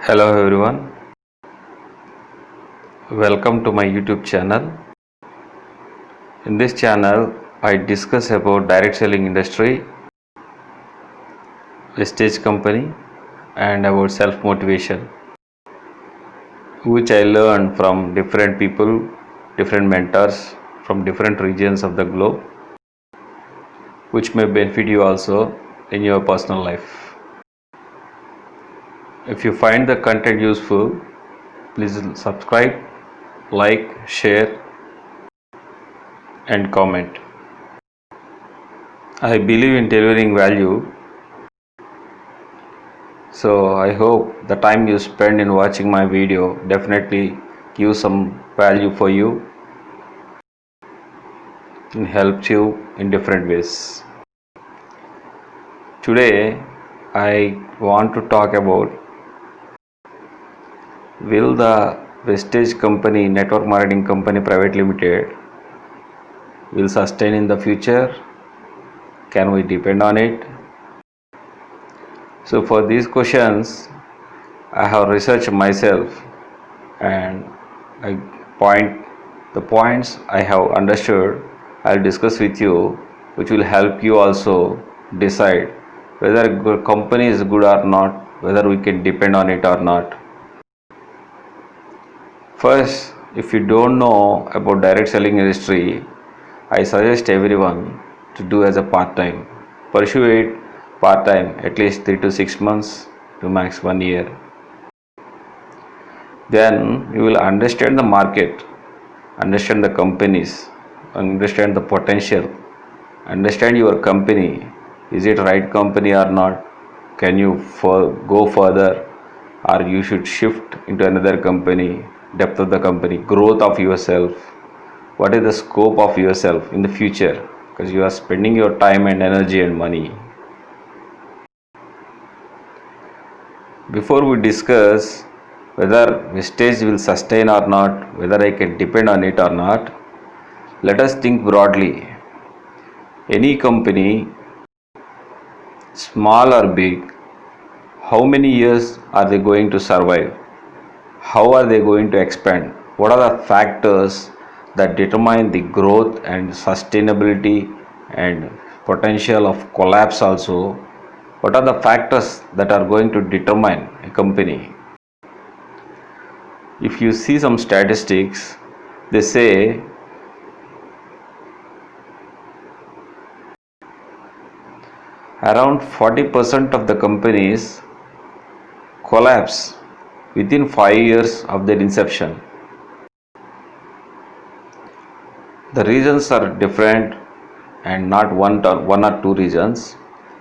Hello everyone, welcome to my YouTube channel. In this channel, I discuss about direct selling industry, Vestige company, and about self motivation, which I learned from different people, different mentors from different regions of the globe, which may benefit you also in your personal life. If you find the content useful, please subscribe, like, share, and comment. I believe in delivering value, so I hope the time you spend in watching my video definitely gives some value for you and helps you in different ways. Today I want to talk about, will the Vestige company, network marketing company private limited, will sustain in the future? Can we depend on it? So for these questions I have researched myself, and I point the points I have understood. I'll discuss with you, which will help you also decide whether a company is good or not, whether we can depend on it or not. First, if you don't know about direct selling industry, I suggest everyone to do as a part-time. Pursue it part-time at least 3 to 6 months to max 1 year. Then you will understand the market, understand the companies, understand the potential, understand your company. Is it right company or not? Can you go further, or you should shift into another company? Depth of the company, growth of yourself, what is the scope of yourself in the future, because you are spending your time and energy and money. Before we discuss whether Vestige will sustain or not, whether I can depend on it or not, let us think broadly. Any company, small or big, how many years are they going to survive? How are they going to expand? What are the factors that determine the growth and sustainability and potential of collapse also? What are the factors that are going to determine a company? If you see some statistics, they say around 40% of the companies collapse within 5 years of their inception. The reasons are different and not one or two reasons,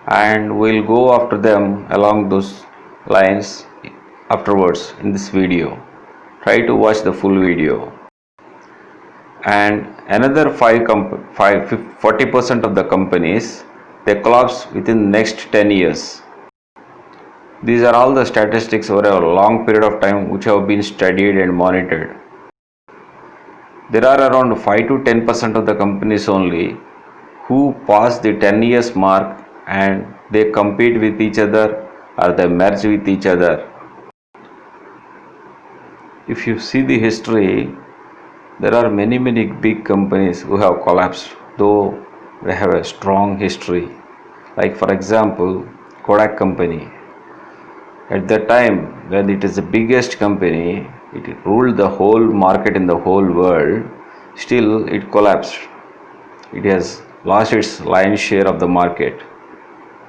and we'll go after them along those lines afterwards in this video. Try to watch the full video. And another 40% of the companies, they collapse within next 10 years. These are all the statistics over a long period of time which have been studied and monitored. There are around 5 to 10% of the companies only who pass the 10 years mark and they compete with each other or they merge with each other. If you see the history, there are many big companies who have collapsed, though they have a strong history. Like for example, Kodak company. At that time when it is the biggest company, it ruled the whole market in the whole world, still it collapsed. It has lost its lion's share of the market.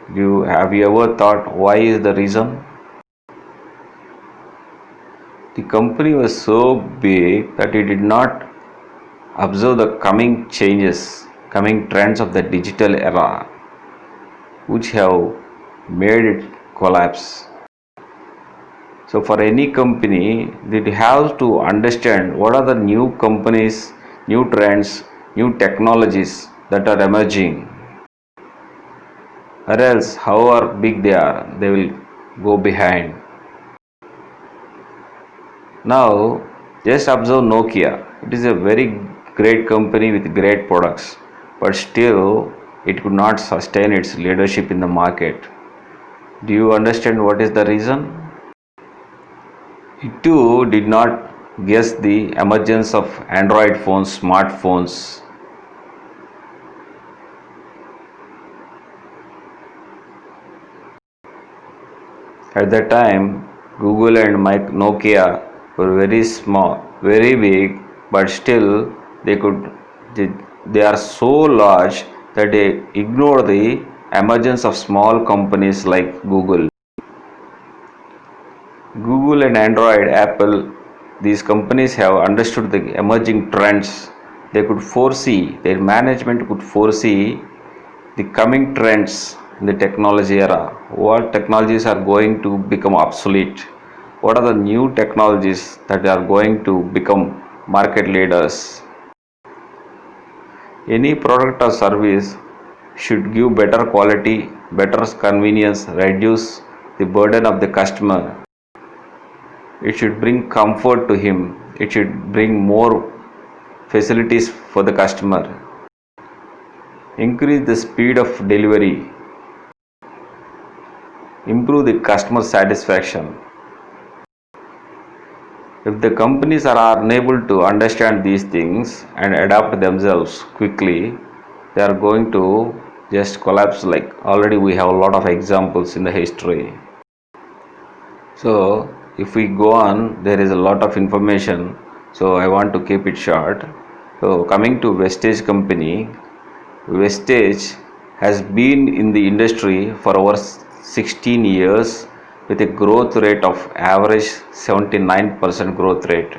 Have you ever thought why is the reason? The company was so big that it did not observe the coming changes, coming trends of the digital era, which have made it collapse. So for any company, it has to understand what are the new companies, new trends, new technologies that are emerging. Or else, however big they are, they will go behind. Now, just observe Nokia. It is a very great company with great products, but still it could not sustain its leadership in the market. Do you understand what is the reason? It too did not guess the emergence of Android phones, smartphones. At that time, Google and Nokia were very small, very big, but still they could they, they are so large that they ignore the emergence of small companies like Google. Google and Android, Apple, these companies have understood the emerging trends. They could foresee, their management could foresee the coming trends in the technology era. What technologies are going to become obsolete? What are the new technologies that are going to become market leaders? Any product or service should give better quality, better convenience, reduce the burden of the customer. It should bring comfort to him. It should bring more facilities for the customer. Increase the speed of delivery. Improve the customer satisfaction. If the companies are unable to understand these things and adapt themselves quickly, they are going to just collapse. Like already we have a lot of examples in the history. So if we go on, there is a lot of information, so I want to keep it short. So coming to Vestige company, Vestige has been in the industry for over 16 years with a growth rate of average 79% growth rate,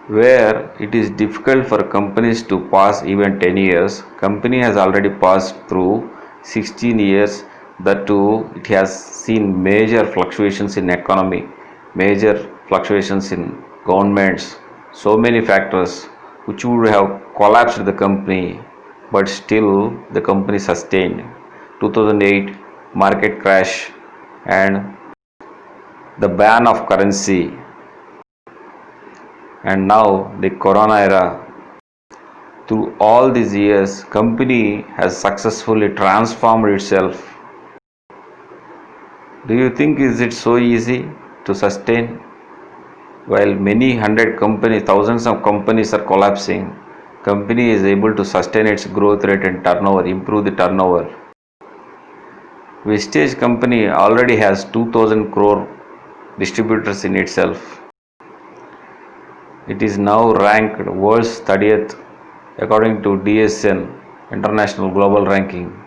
where it is difficult for companies to pass even 10 years. Company has already passed through 16 years. That too, it has seen major fluctuations in economy, major fluctuations in governments, so many factors which would have collapsed the company, but still the company sustained. 2008 market crash and the ban of currency, and now the corona era. Through all these years, company has successfully transformed itself. Do you think is it so easy to sustain? While many hundred companies, thousands of companies are collapsing, company is able to sustain its growth rate and turnover, improve the turnover. Vestige company already has 2000 crore distributors in itself. It is now ranked world's 30th according to DSN International Global Ranking.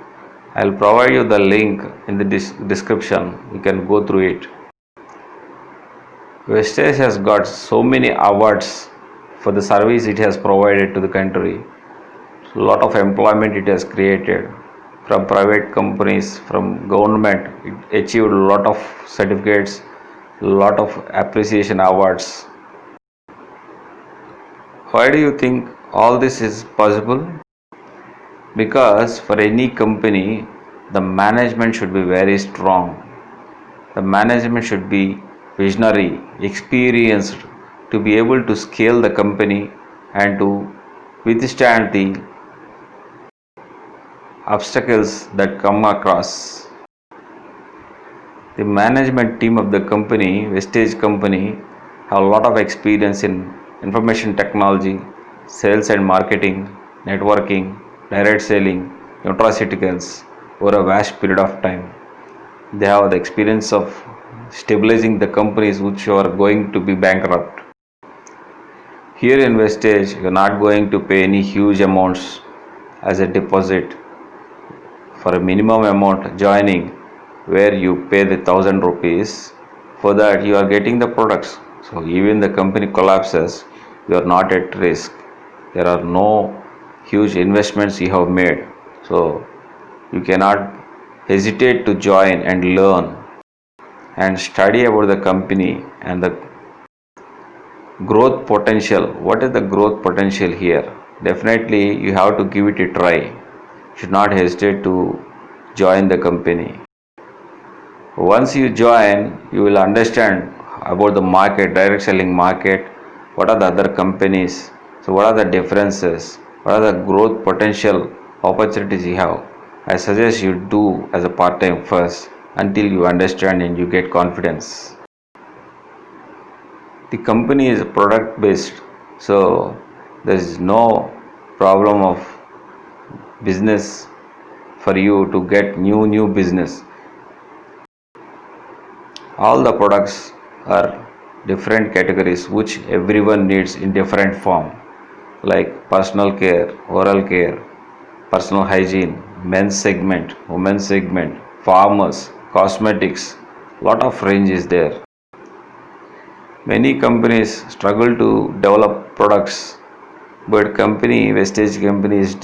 I'll provide you the link in the description. You can go through it. Vestige has got so many awards for the service it has provided to the country. A lot of employment it has created from private companies, from government. It achieved a lot of certificates, a lot of appreciation awards. Why do you think all this is possible? Because for any company, the management should be very strong. The management should be visionary, experienced to be able to scale the company and to withstand the obstacles that come across. The management team of the company, Vestige company, have a lot of experience in information technology, sales and marketing, networking, direct selling, nutraceuticals over a vast period of time. They have the experience of stabilizing the companies which are going to be bankrupt. Here in Vestige, you are not going to pay any huge amounts as a deposit. For a minimum amount joining, where you pay the 1,000 rupees, for that you are getting the products. So even the company collapses, you are not at risk. There are no huge investments you have made. So you cannot hesitate to join and learn and study about the company and the growth potential. What is the growth potential here? Definitely you have to give it a try. You should not hesitate to join the company. Once you join, you will understand about the market, direct selling market, what are the other companies, so what are the differences, what are the growth potential opportunities you have. I suggest you do as a part time first until you understand and you get confidence. the company is product based, so there is no problem of business for you to get new business. All the products are different categories which everyone needs in different form, like personal care, oral care, personal hygiene, men's segment, women's segment, farmers, cosmetics. Lot of range is there. Many companies struggle to develop products, but company Vestige company is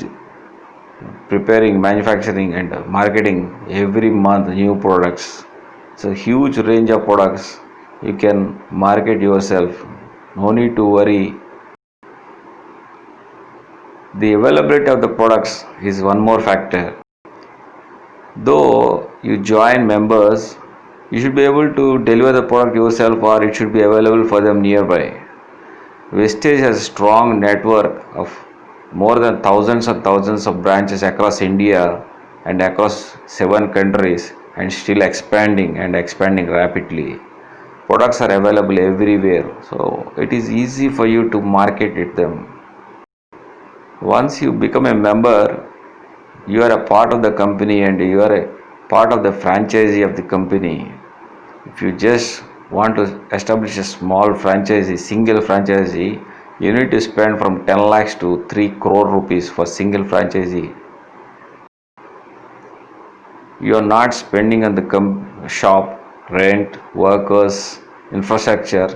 preparing, manufacturing and marketing every month new products. It's a huge range of products. You can market yourself. No need to worry. The availability of the products is one more factor. Though you join members, you should be able to deliver the product yourself or it should be available for them nearby. Vestige has a strong network of more than thousands and thousands of branches across India and across 7 countries, and still expanding and expanding rapidly. Products are available everywhere, so it is easy for you to market it them. Once you become a member, you are a part of the company and you are a part of the franchisee of the company. If you just want to establish a small franchisee, single franchisee, you need to spend from 10 lakhs to 3 crore rupees for single franchisee. You are not spending on the shop, rent, workers, infrastructure,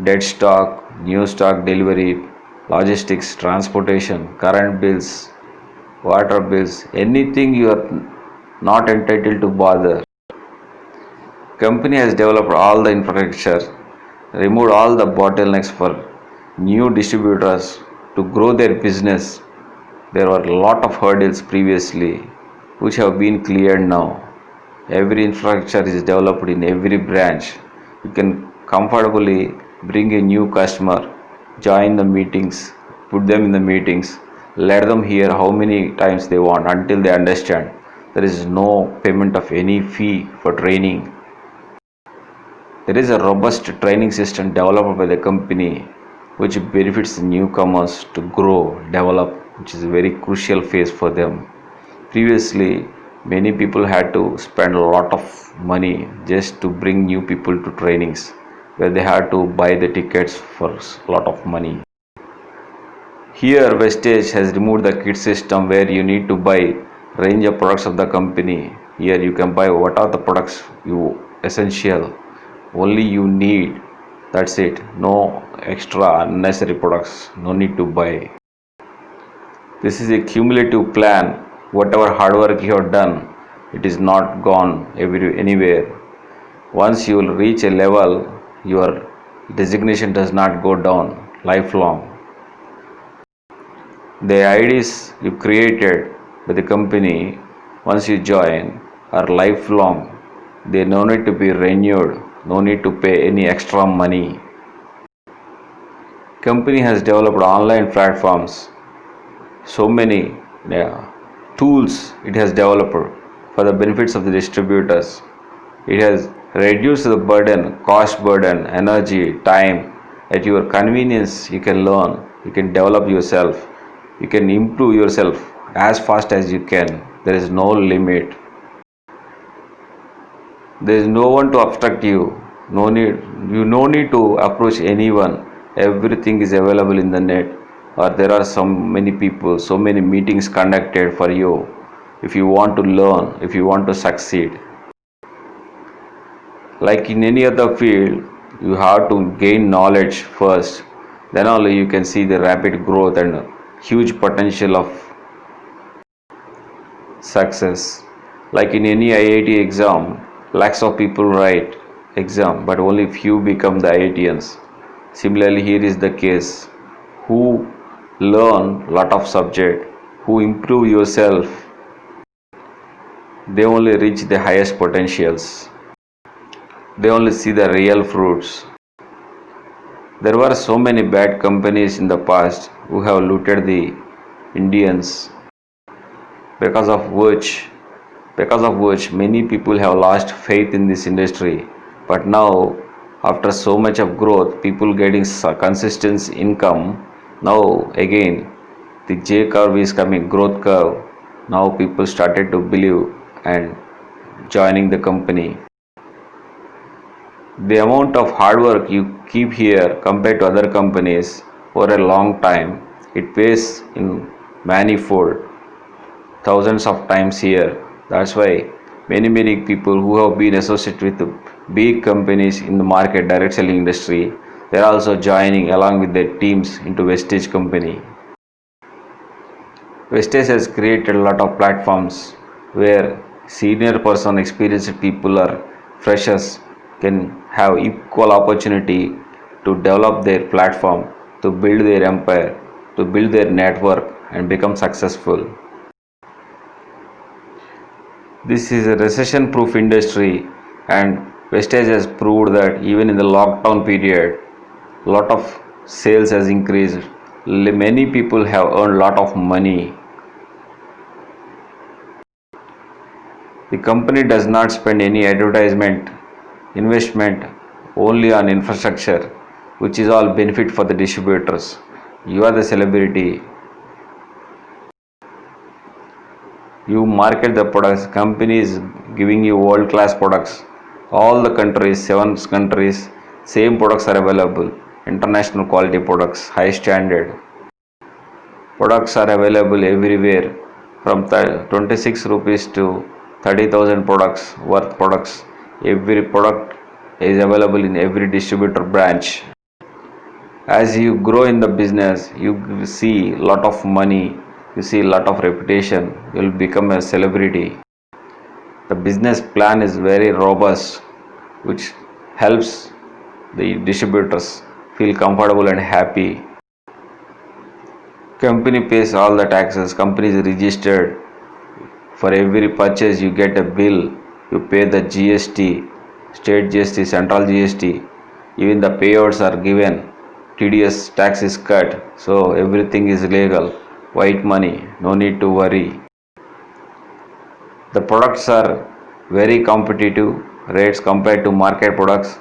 dead stock, new stock delivery, logistics, transportation, current bills, water bills, anything you are not entitled to bother. Company has developed all the infrastructure, removed all the bottlenecks for new distributors to grow their business. There were a lot of hurdles previously which have been cleared now. Every infrastructure is developed in every branch. You can comfortably bring a new customer, join the meetings, put them in the meetings, let them hear how many times they want until they understand. There is no payment of any fee for training. There is a robust training system developed by the company which benefits the newcomers to grow, develop, which is a very crucial phase for them. Previously, many people had to spend a lot of money just to bring new people to trainings, where they had to buy the tickets for a lot of money. Here, Vestige has removed the kit system where you need to buy range of products of the company. Here you can buy what are the products you essential, only you need. That's it. No extra unnecessary products. No need to buy. This is a cumulative plan. Whatever hard work you have done, it is not gone anywhere. Once you will reach a level, your designation does not go down lifelong. The ideas you created by the company once you join are lifelong. They no need to be renewed, no need to pay any extra money. Company has developed online platforms, so many tools it has developed for the benefits of the distributors. It has reduced the burden, cost burden, energy, time. At your convenience, you can learn, you can develop yourself, you can improve yourself as fast as you can. There is no limit. There is no one to obstruct you. No need to approach anyone. Everything is available in the net, or there are so many people, so many meetings conducted for you. If you want to learn, if you want to succeed, like in any other field, you have to gain knowledge first, then only you can see the rapid growth and huge potential of success. Like in any IIT exam, lakhs of people write exam, but only few become the IITians. Similarly, here is the case. Who learn lot of subject, who improve yourself, they only reach the highest potentials. They only see the real fruits. There were so many bad companies in the past who have looted the Indians, because of which many people have lost faith in this industry. But now After so much of growth, people getting consistent income. Now again the J curve is coming, growth curve. Now people started to believe and joining the company. The amount of hard work you keep here compared to other companies for a long time, it pays in manifold, thousands of times here. That's why many people who have been associated with big companies in the market direct selling industry, they're also joining along with their teams into Vestige company. Vestige has created a lot of platforms where senior person, experienced people or freshers can have equal opportunity to develop their platform, to build their empire, to build their network and become successful. This is a recession proof industry, and Vestige has proved that even in the lockdown period, lot of sales has increased. Many people have earned lot of money. The company does not spend any advertisement, investment, only on infrastructure, which is all benefit for the distributors. You are the celebrity. You market the products. Company is giving you world class products. All the countries, 7 countries, same products are available. International quality products, high standard. Products are available everywhere from 26 rupees to 30,000 products worth products. Every product is available in every distributor branch. As you grow in the business, you see lot of money, you see lot of reputation, you will become a celebrity. The business plan is very robust, which helps the distributors feel comfortable and happy. Company pays all the taxes, company is registered. For every purchase you get a bill, you pay the GST, state GST, central GST, even the payouts are given, TDS tax is cut, so everything is legal, white money, no need to worry. The products are very competitive rates compared to market products,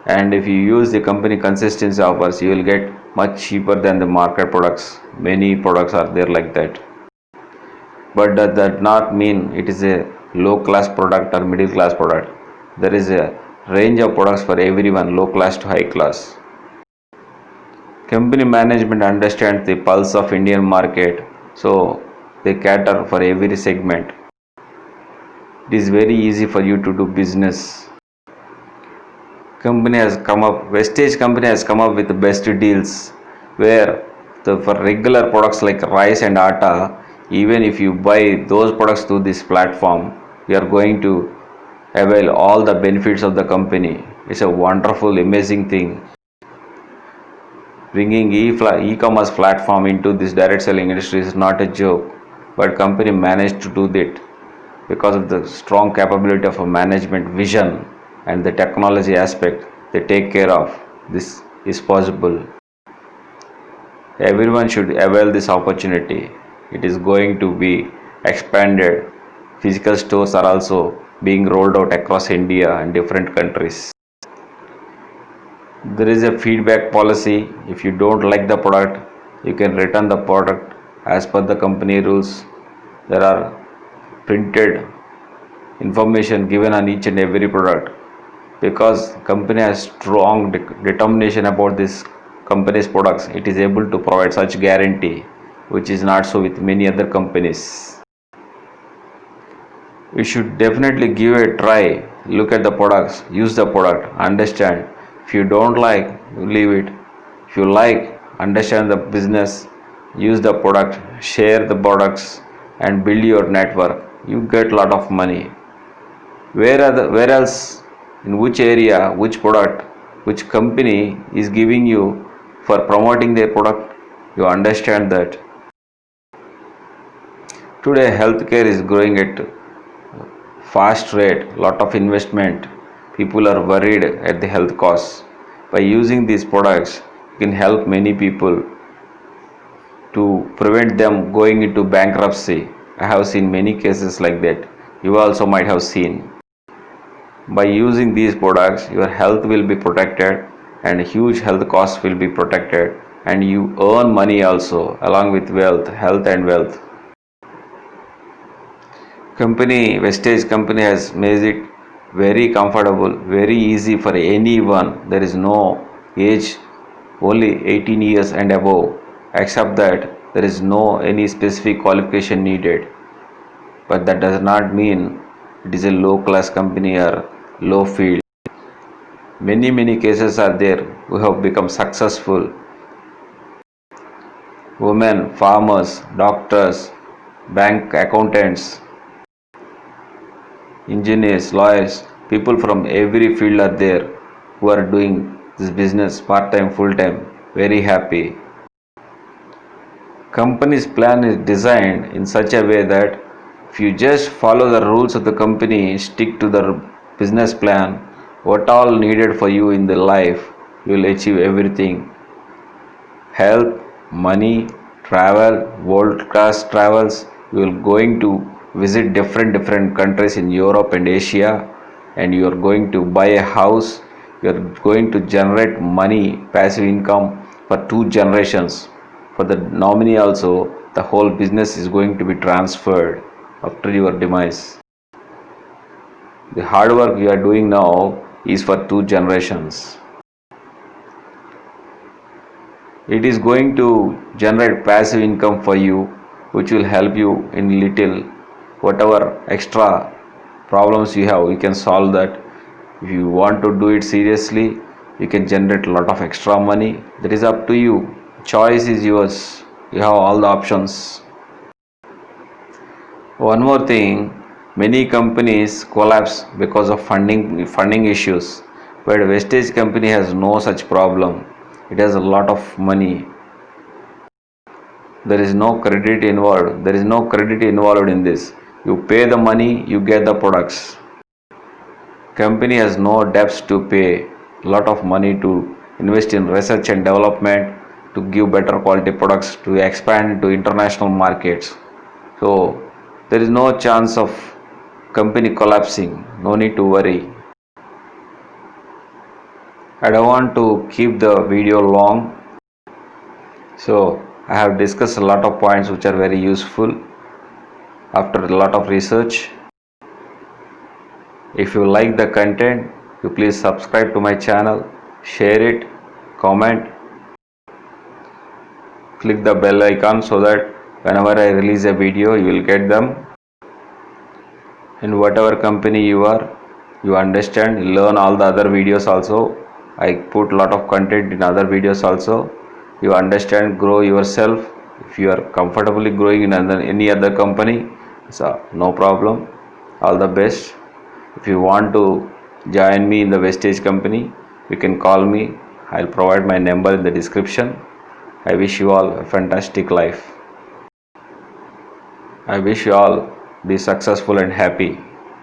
and if you use the company consistency offers, you will get much cheaper than the market products. Many products are there like that. But that does not mean it is a low class product or middle class product. There is a range of products for everyone, low class to high class. Company management understands the pulse of Indian market, so they cater for every segment. It is very easy for you to do business. Vestige company has come up with the best deals where for regular products like rice and atta, even if you buy those products through this platform, you are going to avail all the benefits of the company. It's a wonderful, amazing thing. Bringing e-commerce platform into this direct selling industry is not a joke, but company managed to do that because of the strong capability of a management vision and the technology aspect they take care of. This is possible. Everyone should avail this opportunity. It is going to be expanded. Physical stores are also being rolled out across India and different countries. There is a feedback policy. If you don't like the product, you can return the product as per the company rules. There are printed information given on each and every product, because company has strong determination about this company's products. It is able to provide such guarantee, which is not so with many other companies. You should definitely give a try. Look at the products, use the product, understand. If you don't like, leave it. If you like, understand the business, use the product, share the products and build your network. You get lot of money. Where else, in which area, which product, which company is giving you for promoting their product, you understand that. Today healthcare is growing at fast rate, lot of investment. People are worried at the health costs. By using these products, you can help many people to prevent them going into bankruptcy. I have seen many cases like that. You also might have seen. By using these products, your health will be protected and huge health costs will be protected, and you earn money also along with wealth, health and wealth. Company Vestige company has made it very comfortable, very easy for anyone. There is no age, only 18 years and above, except that there is no any specific qualification needed. But that does not mean it is a low class company or low field. Many cases are there who have become successful. Women, farmers, doctors, bank accountants, engineers, lawyers, people from every field are there who are doing this business part time, full time, very happy. Company's plan is designed in such a way that if you just follow the rules of the company, stick to the business plan, what all needed for you in the life, you will achieve everything. Health, money, travel, world class travels. You will going to visit different countries in Europe and Asia, and you are going to buy a house. You are going to generate money, passive income for 2 generations. For the nominee also, the whole business is going to be transferred after your demise. The hard work you are doing now is for 2 generations. It is going to generate passive income for you, which will help you in little. Whatever extra problems you have, you can solve that. If you want to do it seriously, you can generate a lot of extra money. That is up to you. Choice is yours. You have all the options. One more thing, many companies collapse because of funding issues, but Vestige company has no such problem. It has a lot of money. There is no credit involved. There is no credit involved in this. You pay the money, you get the products. Company has no debts to pay. A lot of money to invest in research and development to give better quality products to expand into international markets. So there is no chance of company collapsing. No need to worry. I don't want to keep the video long. So I have discussed a lot of points which are very useful after a lot of research. If you like the content, you please subscribe to my channel, share it, comment, click the bell icon so that whenever I release a video you will get them. In whatever company you are, you understand, learn all the other videos also. I put a lot of content in other videos also. You understand, grow yourself. If you are comfortably growing in any other company, so no problem. All the best. If you want to join me in the Vestige company, you can call me. I'll provide my number in the description. I wish you all a fantastic life. I wish you all be successful and happy.